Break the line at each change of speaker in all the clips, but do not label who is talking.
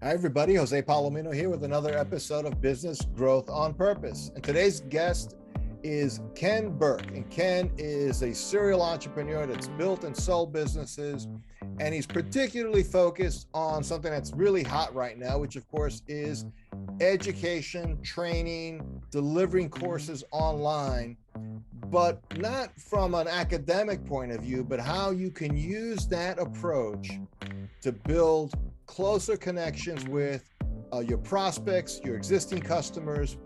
Hi, everybody. Jose Palomino here with another episode of Business Growth on Purpose. And today's guest is Ken Burke. And Ken is a serial entrepreneur that's built and sold businesses. And he's particularly focused on something that's really hot right now, which, of course, is education, training, delivering courses online, but not from an academic point of view, but how you can use that approach to build closer connections with your prospects, your existing customers,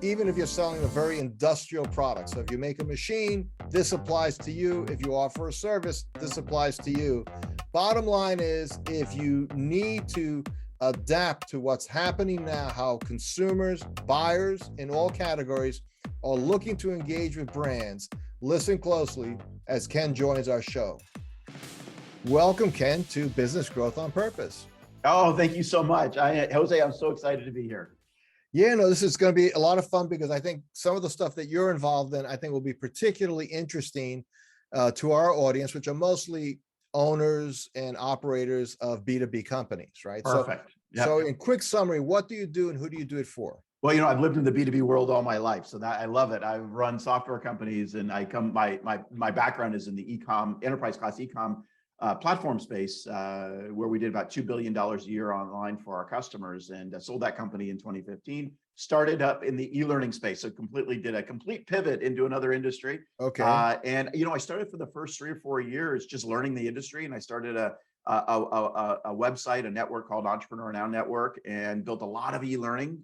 even if you're selling a very industrial product. So if you make a machine, this applies to you. If you offer a service, this applies to you. Bottom line is, if you need to adapt to what's happening now, how consumers, buyers in all categories are looking to engage with brands, listen closely as Ken joins our show. Welcome, Ken, to Business Growth on Purpose.
Oh, thank you so much. Jose, I'm so excited to be here.
Yeah, no, this is going to be a lot of fun because I think some of the stuff that you're involved in, I think will be particularly interesting to our audience, which are mostly owners and operators of B2B companies, right?
Perfect.
So in quick summary, what do you do and who do you do it for?
Well, I've lived in the B2B world all my life, so that I love it. I've run software companies, and my background is in the enterprise class e-com platform space, where we did about $2 billion a year online for our customers, and sold that company in 2015. Started up in the e-learning space, so did a complete pivot into another industry.
Okay.
And I started for the first 3 or 4 years just learning the industry, and I started a website, a network called EntrepreneurNOW Network, and built a lot of e-learning.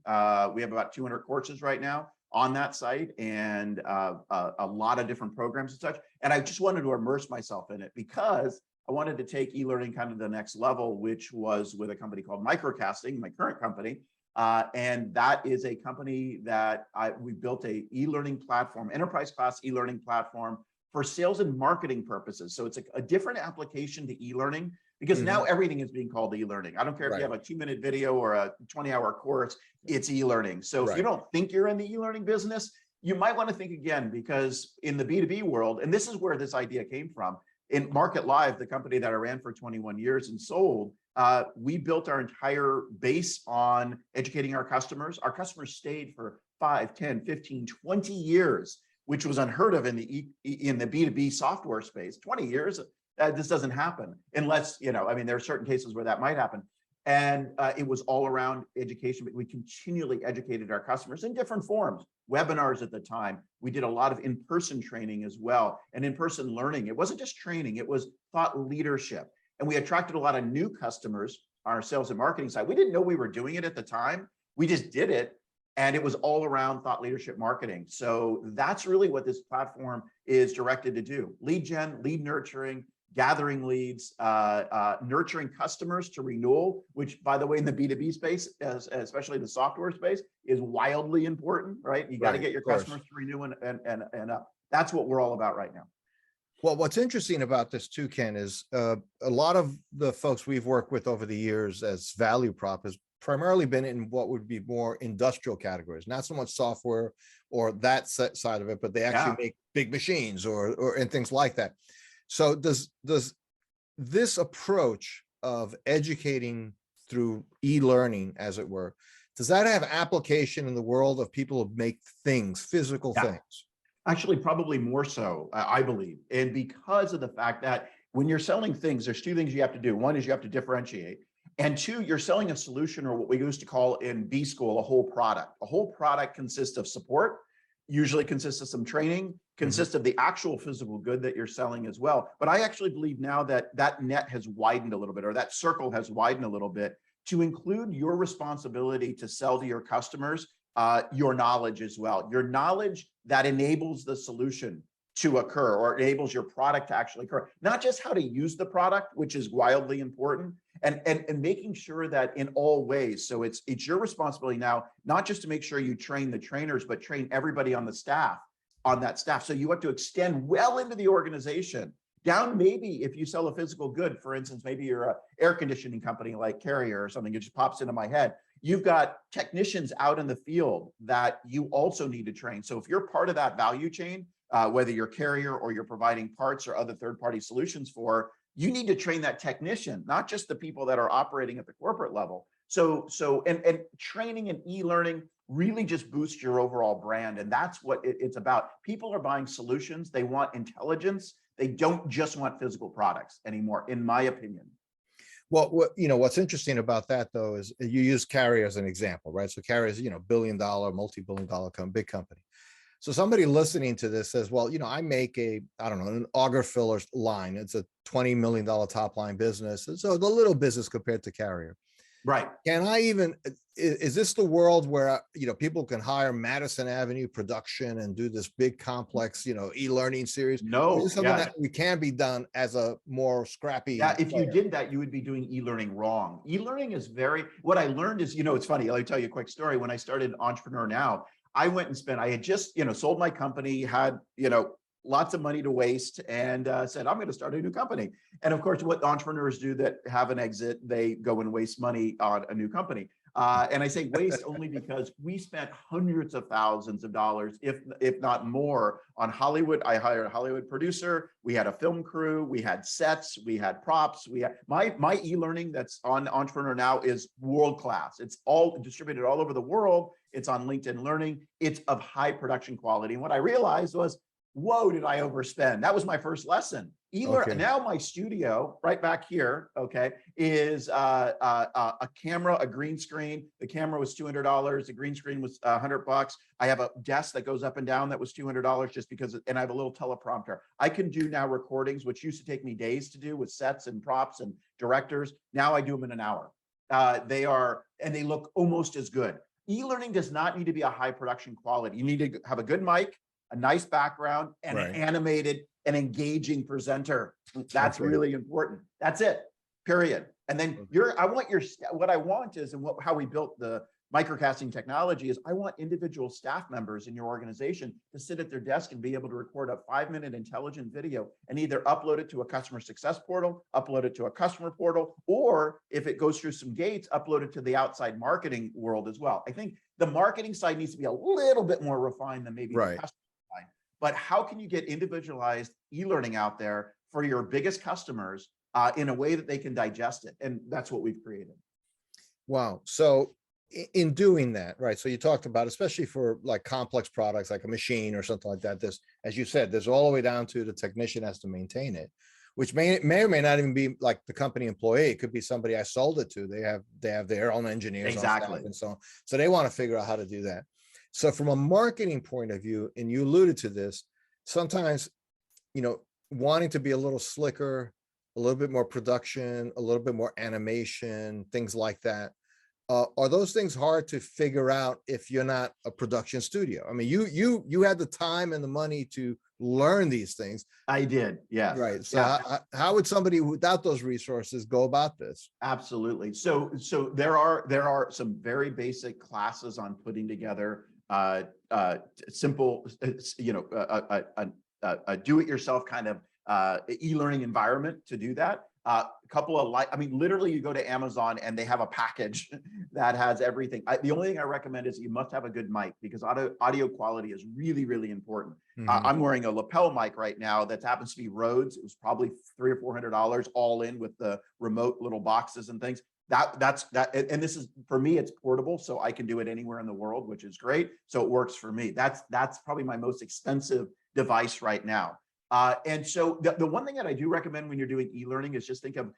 We have about 200 courses right now on that site, and a lot of different programs and such. And I just wanted to immerse myself in it because I wanted to take e-learning kind of the next level, which was with a company called Microcasting, my current company. And that is a company that we built a e-learning platform, enterprise class e-learning platform for sales and marketing purposes. So it's a different application to e-learning because now everything is being called e-learning. I don't care if you have a 2-minute video or a 20-hour course, it's e-learning. So if you don't think you're in the e-learning business, you might want to think again, because in the B2B world, and this is where this idea came from, in Market Live, the company that I ran for 21 years and sold, we built our entire base on educating our customers. Our customers stayed for 5, 10, 15, 20 years, which was unheard of in the B2B software space. 20 years, this doesn't happen unless, there are certain cases where that might happen. And it was all around education, but we continually educated our customers in different forms. Webinars at the time. We did a lot of in-person training as well, and in-person learning. It wasn't just training, it was thought leadership. And we attracted a lot of new customers on our sales and marketing side. We didn't know we were doing it at the time. We just did it. And it was all around thought leadership marketing. So that's really what this platform is directed to do. Lead gen, lead nurturing, gathering leads, nurturing customers to renewal, which, by the way, in the B2B space, especially the software space, is wildly important, right? You got to get your customers to renew and up. That's what we're all about right now.
Well, what's interesting about this too, Ken, is a lot of the folks we've worked with over the years as value prop has primarily been in what would be more industrial categories, not so much software or that side of it, but they actually make big machines or and things like that. So does this approach of educating through e-learning, as it were, does that have application in the world of people who make things, physical things?
Actually, probably more so, I believe. And because of the fact that when you're selling things, there's 2 things you have to do. One is you have to differentiate. And 2, you're selling a solution, or what we used to call in B school, a whole product. A whole product consists of support, usually consists of some training, consists of the actual physical good that you're selling as well. But I actually believe now that that net has widened a little bit, or that circle has widened a little bit, to include your responsibility to sell to your customers your knowledge as well. Your knowledge that enables the solution to occur, or enables your product to actually occur. Not just how to use the product, which is wildly important, and making sure that in all ways. So it's your responsibility now, not just to make sure you train the trainers, but train everybody on the staff, on that staff. So you have to extend well into the organization, down maybe if you sell a physical good, for instance, maybe you're an air conditioning company like Carrier or something, it just pops into my head. You've got technicians out in the field that you also need to train. So if you're part of that value chain, whether you're Carrier or you're providing parts or other third-party solutions for, you need to train that technician, not just the people that are operating at the corporate level. And training and e-learning really just boosts your overall brand. And that's what it's about. People are buying solutions. They want intelligence. They don't just want physical products anymore, in my opinion.
Well, what's interesting about that though is you use Carrier as an example, right? So Carrier is, billion-dollar, multi-billion-dollar big company. So somebody listening to this says, well, I make I don't know, an auger filler line. It's a $20 million top line business. So the little business compared to Carrier.
Right.
Can I even, is this the world where, people can hire Madison Avenue production and do this big complex, e-learning series?
No,
is this something that we can be done as a more scrappy?
Yeah, if you did that, you would be doing e-learning wrong. E-learning is what I learned is, it's funny. Let me tell you a quick story. When I started EntrepreneurNOW, I went and I had just, sold my company, had, lots of money to waste, and said, I'm going to start a new company. And of course, what entrepreneurs do that have an exit, they go and waste money on a new company. And I say waste only because we spent hundreds of thousands of dollars, if not more, on Hollywood. I hired a Hollywood producer. We had a film crew. We had sets. We had props. We had my e-learning that's on EntrepreneurNOW is world class. It's all distributed all over the world. It's on LinkedIn Learning. It's of high production quality. And what I realized was, whoa, did I overspend? That was my first lesson.
Okay.
Now my studio right back here, is a camera, a green screen. The camera was $200. The green screen was $100. I have a desk that goes up and down that was $200 just because, and I have a little teleprompter. I can do now recordings, which used to take me days to do with sets and props and directors. Now I do them in an hour. They look almost as good. E-learning does not need to be a high production quality. You need to have a good mic, a nice background, and an animated and engaging presenter. That's really important. That's it, period. And then what I want is, and how we built the microcasting technology is, I want individual staff members in your organization to sit at their desk and be able to record a 5-minute intelligent video and either upload it to a customer success portal, upload it to a customer portal, or if it goes through some gates, upload it to the outside marketing world as well. I think the marketing side needs to be a little bit more refined than maybe the customer side. But how can you get individualized e-learning out there for your biggest customers in a way that they can digest it? And that's what we've created.
Wow. So in doing that, right? So you talked about, especially for like complex products, like a machine or something like that, this, as you said, there's all the way down to the technician has to maintain it, which may or may not even be like the company employee. It could be somebody I sold it to. They have their own engineers on staff and so on. So they want to figure out how to do that. So from a marketing point of view, and you alluded to this, sometimes, wanting to be a little slicker, a little bit more production, a little bit more animation, things like that. Are those things hard to figure out if you're not a production studio? I mean, you had the time and the money to learn these things.
I did, yes.
Right. So how would somebody without those resources go about this?
Absolutely. So there are some very basic classes on putting together simple, a do-it-yourself kind of e-learning environment to do that. A couple of literally you go to Amazon and they have a package that has everything. The only thing I recommend is you must have a good mic, because audio quality is really, really important. I'm wearing a lapel mic right now that happens to be Rhodes. It was probably $300 or $400 all in with the remote little boxes and things. That's and this is, for me, it's portable, so I can do it anywhere in the world, which is great. So it works for me. That's probably my most expensive device right now. And so the one thing that I do recommend when you're doing e-learning is just think of,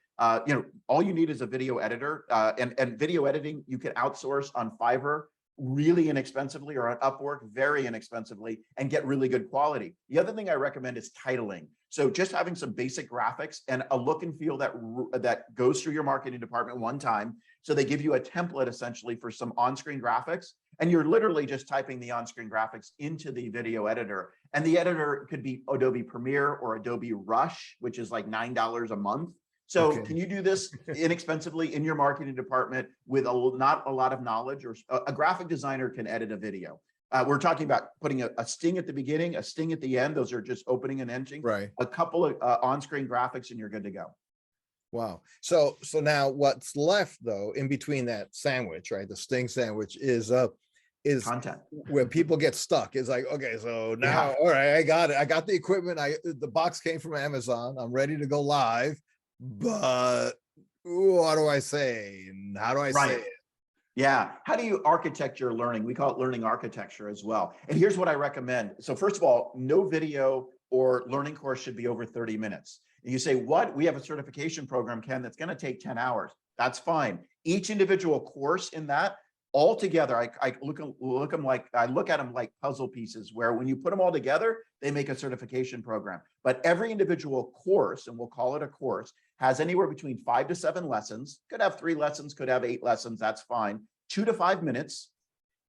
all you need is a video editor, and video editing you can outsource on Fiverr really inexpensively, or on Upwork very inexpensively, and get really good quality. The other thing I recommend is titling. So just having some basic graphics and a look and feel that goes through your marketing department one time. So they give you a template essentially for some on-screen graphics, and you're literally just typing the on-screen graphics into the video editor. And the editor could be Adobe Premiere or Adobe Rush, which is like $9 a month. So can you do this inexpensively in your marketing department with not a lot of knowledge? Or a graphic designer can edit a video. We're talking about putting a sting at the beginning, a sting at the end. Those are just opening and ending. Right. A couple of on-screen graphics and you're good to go.
Wow. So now what's left though, in between that sandwich, right? The sting sandwich is
content
where people get stuck. It's like, okay, so now, all right, I got it. I got the equipment. The box came from Amazon. I'm ready to go live, but what do I say? And how do I say it?
Yeah. How do you architect your learning? We call it learning architecture as well. And here's what I recommend. So first of all, no video or learning course should be over 30 minutes. And you say, what? We have a certification program, Ken, that's going to take 10 hours. That's fine. Each individual course in that all together, I look at them like puzzle pieces, where when you put them all together, they make a certification program. But every individual course, and we'll call it a course, has anywhere between 5 to 7 lessons. Could have 3 lessons, could have 8 lessons. That's fine. 2 to 5 minutes,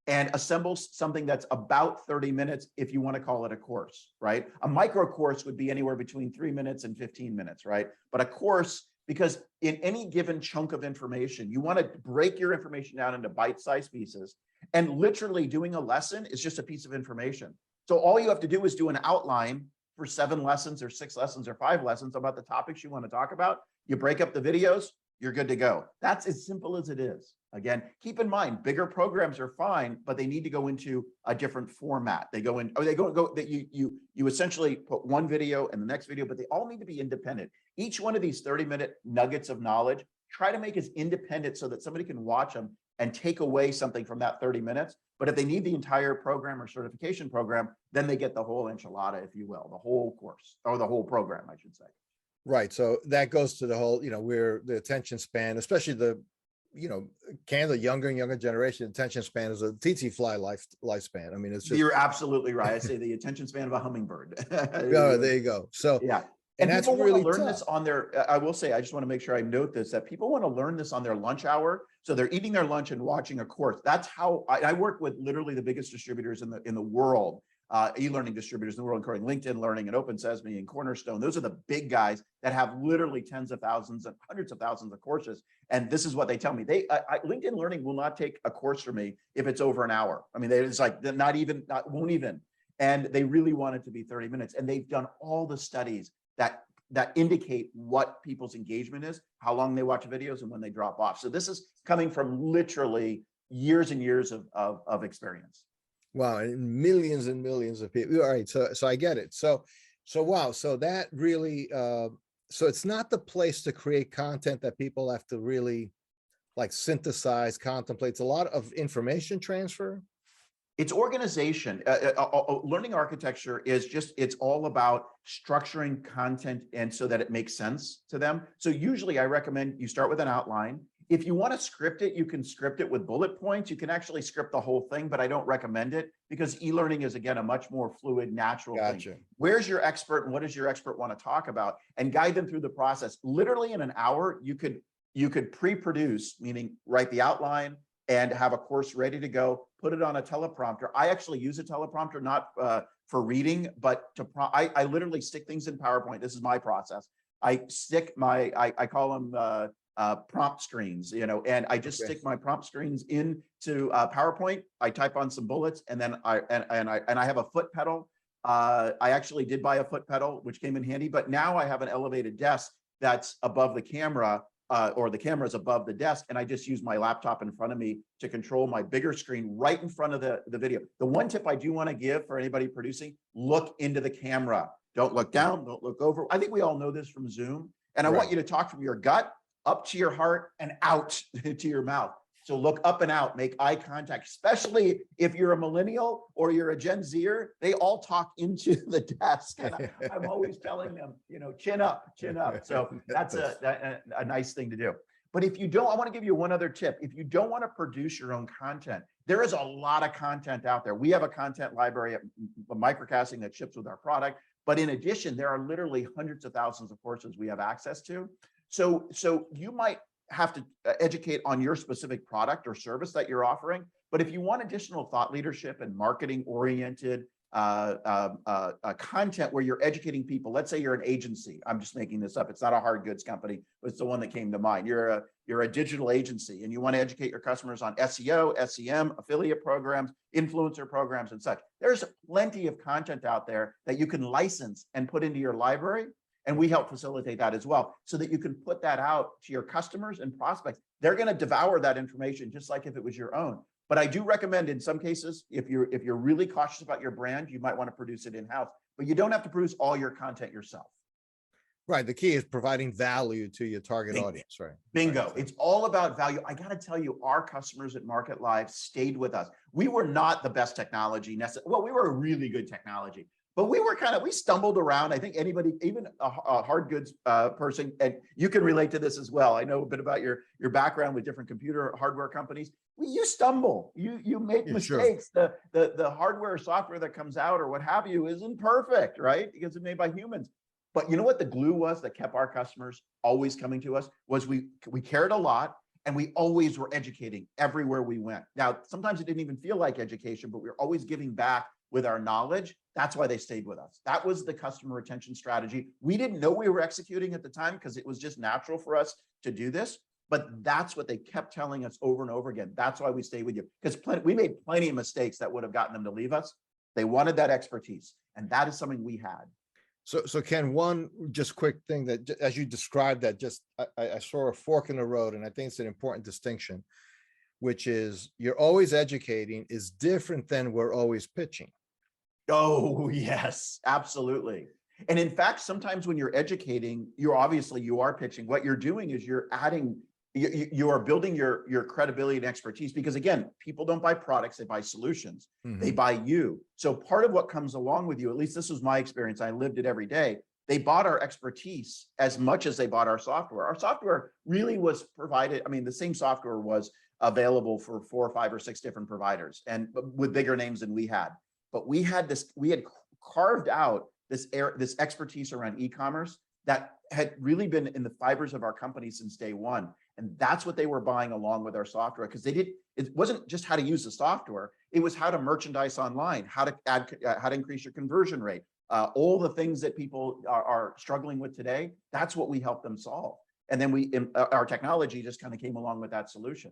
and assembles something that's about 30 minutes if you want to call it a course, right? A micro course would be anywhere between 3 minutes and 15 minutes, right? But a course, because in any given chunk of information, you want to break your information down into bite-sized pieces, and literally doing a lesson is just a piece of information. So all you have to do is do an outline for 7 lessons or 6 lessons or 5 lessons about the topics you want to talk about. You break up the videos, you're good to go. That's as simple as it is. Again, keep in mind, bigger programs are fine, but they need to go into a different format. They go in, or they go that you essentially put one video and the next video, but they all need to be independent. Each one of these 30-minute nuggets of knowledge, try to make as independent so that somebody can watch them and take away something from that 30 minutes. But if they need the entire program or certification program, then they get the whole enchilada, if you will, the whole course, or the whole program, I should say.
Right. So that goes to the whole, where the attention span, especially the, Canada, younger and younger generation, attention span is a tsetse fly lifespan. I mean, it's just.
You're absolutely right. I say the attention span of a hummingbird.
Oh, there you go. So
yeah.
And that's
people
really
want to learn
tough.
this on their, I will say, I just want to make sure I note this, that people want to learn this on their lunch hour. So they're eating their lunch and watching a course. That's how I work with literally the biggest distributors in the world, e-learning distributors in the world, including LinkedIn Learning and Open Sesame and Cornerstone. Those are the big guys that have literally tens of thousands and hundreds of thousands of courses. And this is what they tell me. LinkedIn Learning will not take a course from me if it's over an hour. I mean, it's like won't even. And they really want it to be 30 minutes. And they've done all the studies that indicate what people's engagement is, how long they watch videos, and when they drop off. So this is coming from literally years and years of experience.
Wow, and millions of people. All right, so I get it. So wow, so that really, so it's not the place to create content that people have to really like synthesize, contemplate. It's a lot of information transfer.
It's organization. Learning architecture is it's all about structuring content and so that it makes sense to them. So usually I recommend you start with an outline. If you want to script it, you can script it with bullet points. You can actually script the whole thing, but I don't recommend it because e-learning is, again, a much more fluid, natural thing. Where's your expert and what does your expert want to talk about? And guide them through the process. Literally in an hour, you could pre-produce, meaning write the outline, and have a course ready to go, put it on a teleprompter. I actually use a teleprompter, not for reading, but I literally stick things in PowerPoint. This is my process. I stick I call them prompt screens, and I just stick my prompt screens into PowerPoint. I type on some bullets, and then I have a foot pedal. I actually did buy a foot pedal, which came in handy, but now I have an elevated desk that's above the camera, or the camera is above the desk, and I just use my laptop in front of me to control my bigger screen right in front of the video. The one tip I do want to give for anybody producing, look into the camera. Don't look down, don't look over. I think we all know this from Zoom. And I want you to talk from your gut up to your heart and out to your mouth. So look up and out, make eye contact, especially if you're a millennial or you're a Gen Zer, they all talk into the desk. And I'm always telling them, chin up, chin up. So that's a nice thing to do. But if you don't, I want to give you one other tip. If you don't want to produce your own content, there is a lot of content out there. We have a content library at Microcasting that ships with our product. But in addition, there are literally hundreds of thousands of courses we have access to. So you might have to educate on your specific product or service that you're offering. But if you want additional thought leadership and marketing oriented content where you're educating people, let's say you're an agency. I'm just making this up. It's not a hard goods company, but it's the one that came to mind. You're a digital agency and you want to educate your customers on SEO, SEM, affiliate programs, influencer programs, and such. There's plenty of content out there that you can license and put into your library. And we help facilitate that as well, so that you can put that out to your customers and prospects. They're going to devour that information just like if it was your own. But I do recommend in some cases, if you're really cautious about your brand, you might want to produce it in-house. But you don't have to produce all your content yourself.
Right. The key is providing value to your target
Bingo.
audience, right?
Bingo.
Right.
It's all about value. I got to tell you, our customers at Market Live stayed with us. We were not the best technology. Well, we were a really good technology, but we stumbled around. I think anybody, even a hard goods person, and you can relate to this as well. I know a bit about your background with different computer hardware companies. You stumble, you make mistakes.
Sure.
The hardware or software that comes out or what have you isn't perfect, right? Because it's made by humans. But you know what the glue was that kept our customers always coming to us was we cared a lot, and we always were educating everywhere we went. Now, sometimes it didn't even feel like education, but we were always giving back with our knowledge. That's why they stayed with us. That was the customer retention strategy. We didn't know we were executing at the time because it was just natural for us to do this. But that's what they kept telling us over and over again. That's why we stayed with you, because we made plenty of mistakes that would have gotten them to leave us. They wanted that expertise, and that is something we had.
So Ken, one just quick thing that as you described that, I saw a fork in the road, and I think it's an important distinction, which is you're always educating is different than we're always pitching.
Oh, yes, absolutely. And in fact, sometimes when you're educating, you are pitching. What you're doing is you're adding, you are building your credibility and expertise, because again, people don't buy products, they buy solutions. They buy you. So part of what comes along with you, at least this was my experience, I lived it every day. They bought our expertise as much as they bought our software. Our software really was provided. I mean, the same software was available for 4 or 5 or 6 different providers, and with bigger names than we had. But we had carved out this expertise around e-commerce that had really been in the fibers of our company since day one. And that's what they were buying along with our software, because it wasn't just how to use the software, it was how to merchandise online, how to increase your conversion rate, all the things that people are struggling with today. That's what we helped them solve. And then our technology just kind of came along with that solution.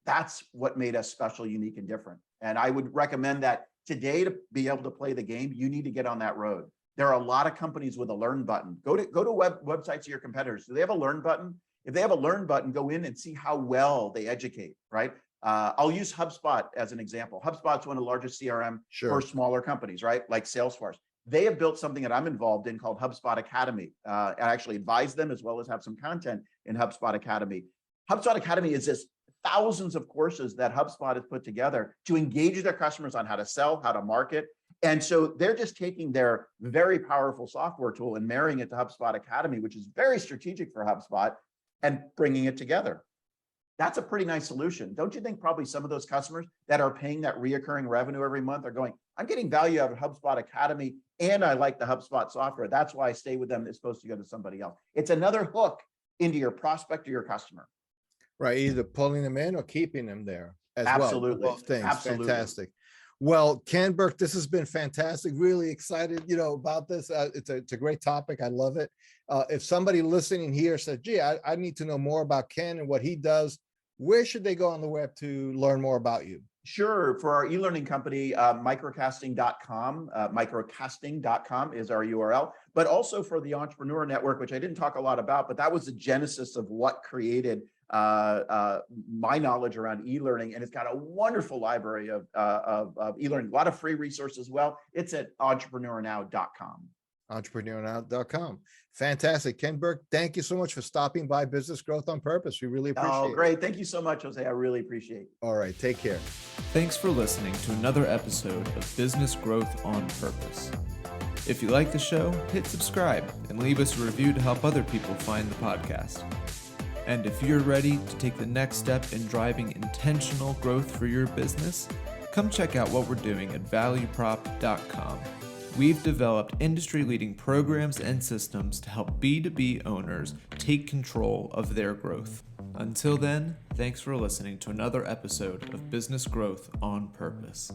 That's what made us special, unique, and different. And I would recommend that today, to be able to play the game, you need to get on that road. There are a lot of companies with a learn button. Go to websites of your competitors. Do they have a learn button? If they have a learn button, go in and see how well they educate, right? I'll use HubSpot as an example. HubSpot's one of the largest CRM for smaller companies, right? Like Salesforce. They have built something that I'm involved in called HubSpot Academy. I actually advise them as well as have some content in HubSpot Academy. HubSpot Academy is this thousands of courses that HubSpot has put together to engage their customers on how to sell, how to market. And so they're just taking their very powerful software tool and marrying it to HubSpot Academy, which is very strategic for HubSpot, and bringing it together. That's a pretty nice solution. Don't you think probably some of those customers that are paying that reoccurring revenue every month are going, I'm getting value out of HubSpot Academy, and I like the HubSpot software. That's why I stay with them as opposed to go to somebody else. It's another hook into your prospect or your customer.
Right. Either pulling them in or keeping them there as
Absolutely.
well. Both things.
Absolutely.
Fantastic. Well, Ken Burke, this has been fantastic. Really excited, about this. It's a great topic. I love it. If somebody listening here said, gee, I need to know more about Ken and what he does, where should they go on the web to learn more about you?
Sure. For our e-learning company, microcasting.com, microcasting.com is our URL, but also for the Entrepreneur Network, which I didn't talk a lot about, but that was the genesis of what created my knowledge around e-learning. And it's got a wonderful library of e-learning, a lot of free resources as well. It's at entrepreneurnow.com.
entrepreneurnow.com. Fantastic. Ken Burke, thank you so much for stopping by Business Growth on Purpose. We really appreciate it.
Oh, great. Thank you so much, Jose. I really appreciate it.
All right. Take care.
Thanks for listening to another episode of Business Growth on Purpose. If you like the show, hit subscribe and leave us a review to help other people find the podcast. And if you're ready to take the next step in driving intentional growth for your business, come check out what we're doing at valueprop.com. We've developed industry-leading programs and systems to help B2B owners take control of their growth. Until then, thanks for listening to another episode of Business Growth on Purpose.